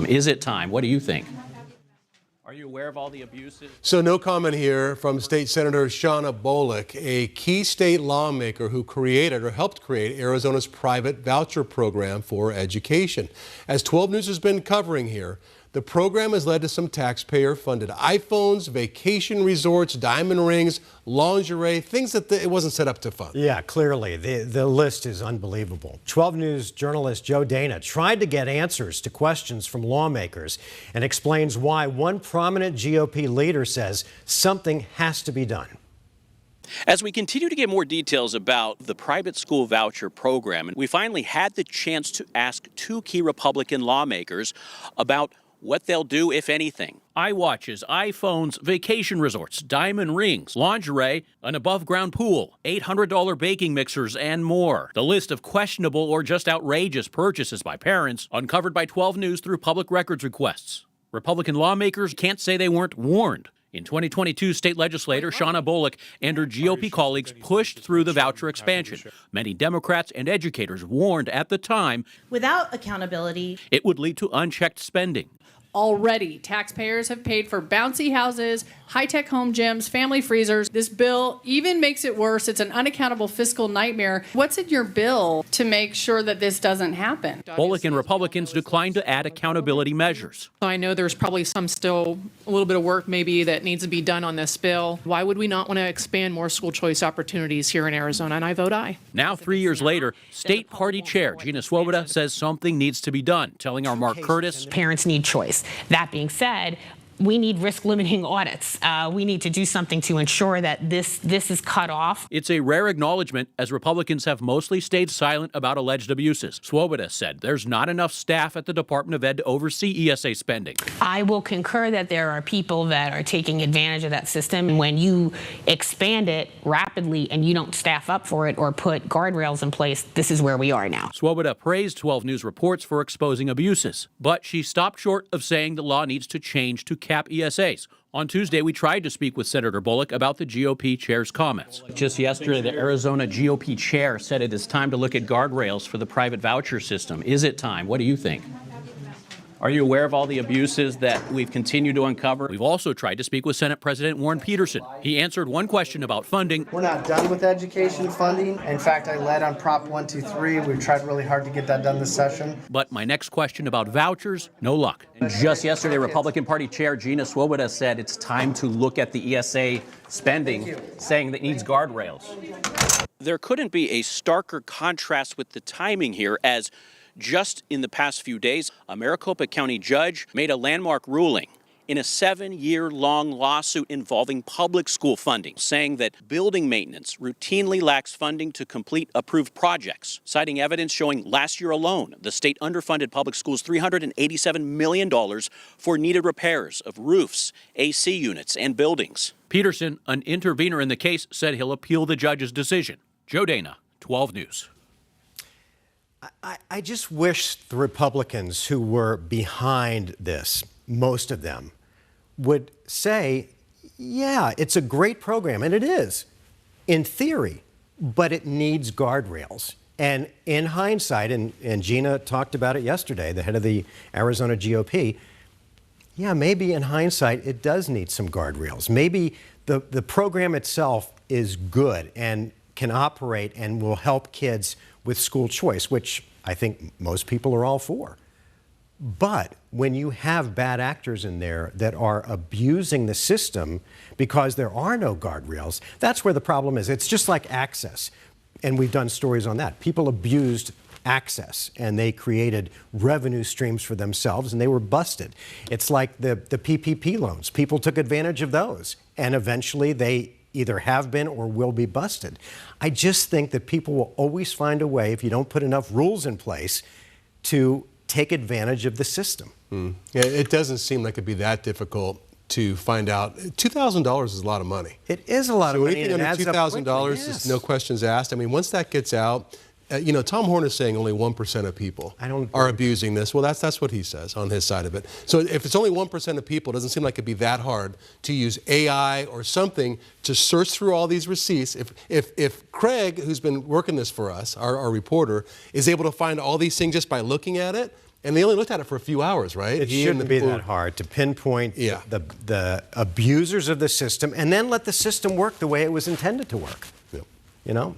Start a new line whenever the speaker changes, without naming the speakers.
Is it time? What do you think? Are you aware of all the abuses?
So no comment here from State Senator Shawnna Bolick, a key state lawmaker who created or helped create Arizona's private voucher program for education. As 12 News has been covering here, the program has led to some taxpayer-funded iPhones, vacation resorts, diamond rings, lingerie, things that it wasn't set up to fund.
Yeah, clearly. The list is unbelievable. 12 News journalist Joe Dana tried to get answers to questions from lawmakers and explains why one prominent GOP leader says something has to be done.
As we continue to get more details about the private school voucher program, we finally had the chance to ask two key Republican lawmakers about what they'll do, if anything. iWatches, iPhones, vacation resorts, diamond rings, lingerie, an above-ground pool, $800 baking mixers, and more. The list of questionable or just outrageous purchases by parents uncovered by 12 News through public records requests. Republican lawmakers can't say they weren't warned. In 2022, state legislator Shawnna Bolick and her GOP colleagues pushed through the voucher expansion. Many Democrats and educators warned at the time,
without accountability,
it would lead to unchecked spending.
Already, taxpayers have paid for bouncy houses, high-tech home gyms, family freezers. This bill even makes it worse. It's an unaccountable fiscal nightmare. What's in your bill to make sure that this doesn't happen?
Bolick and Republicans declined to add accountability measures.
I know there's probably still a little bit of work maybe that needs to be done on this bill. Why would we not want to expand more school choice opportunities here in Arizona? And I vote aye.
Now, 3 years later, State Party Chair Gina Swoboda says something needs to be done, telling our Mark Curtis,
parents need choice. That being said, we need risk-limiting audits. We need to do something to ensure that this is cut off.
It's a rare acknowledgement, as Republicans have mostly stayed silent about alleged abuses. Swoboda said there's not enough staff at the Department of Ed to oversee ESA spending.
I will concur that there are people that are taking advantage of that system. When you expand it rapidly and you don't staff up for it or put guardrails in place, this is where we are now.
Swoboda praised 12 News reports for exposing abuses, but she stopped short of saying the law needs to change to cap ESAs. On Tuesday, we tried to speak with Senator Bolick about the GOP chair's comments. Just yesterday, the Arizona GOP chair said it is time to look at guardrails for the private voucher system. Is it time? What do you think? Are you aware of all the abuses that we've continued to uncover? We've also tried to speak with Senate President Warren Petersen. He answered one question about funding.
We're not done with education funding. In fact, I led on Prop 123. We've tried really hard to get that done this session.
But my next question about vouchers, no luck. Just yesterday, Republican Party Chair Gina Swoboda said it's time to look at the ESA spending, saying that it needs guardrails. There couldn't be a starker contrast with the timing here, as just in the past few days, a Maricopa County judge made a landmark ruling in a 7-year-long lawsuit involving public school funding, saying that building maintenance routinely lacks funding to complete approved projects, citing evidence showing last year alone, the state underfunded public schools $387 million for needed repairs of roofs, AC units, and buildings. Petersen, an intervener in the case, said he'll appeal the judge's decision. Joe Dana, 12 News.
I just wish the Republicans who were behind this, most of them, would say, yeah, it's a great program, and it is, in theory, but it needs guardrails. And in hindsight, and Gina talked about it yesterday, the head of the Arizona GOP, yeah, maybe in hindsight, it does need some guardrails. Maybe the program itself is good and can operate and will help kids with school choice, which I think most people are all for. But when you have bad actors in there that are abusing the system because there are no guardrails, that's where the problem is. It's just like access, and we've done stories on that. People abused access, and they created revenue streams for themselves, and they were busted. It's like the PPP loans. People took advantage of those, and eventually they either have been or will be busted. I just think that people will always find a way, if you don't put enough rules in place, to take advantage of the system.
Yeah, it doesn't seem like it'd be that difficult to find out. $2,000 is a lot of money.
It is a lot of money.
Anything under $2,000 is no questions asked. I mean, once that gets out, you know, Tom Horn is saying only 1% of people are abusing this. Well, that's what he says on his side of it. So if it's only 1% of people, it doesn't seem like it'd be that hard to use AI or something to search through all these receipts. If Craig, who's been working this for us, our reporter, is able to find all these things just by looking at it, And they only looked at it for a few hours, right?
It shouldn't be that hard to pinpoint the abusers of the system and then let the system work the way it was intended to work.
Yeah.
You know?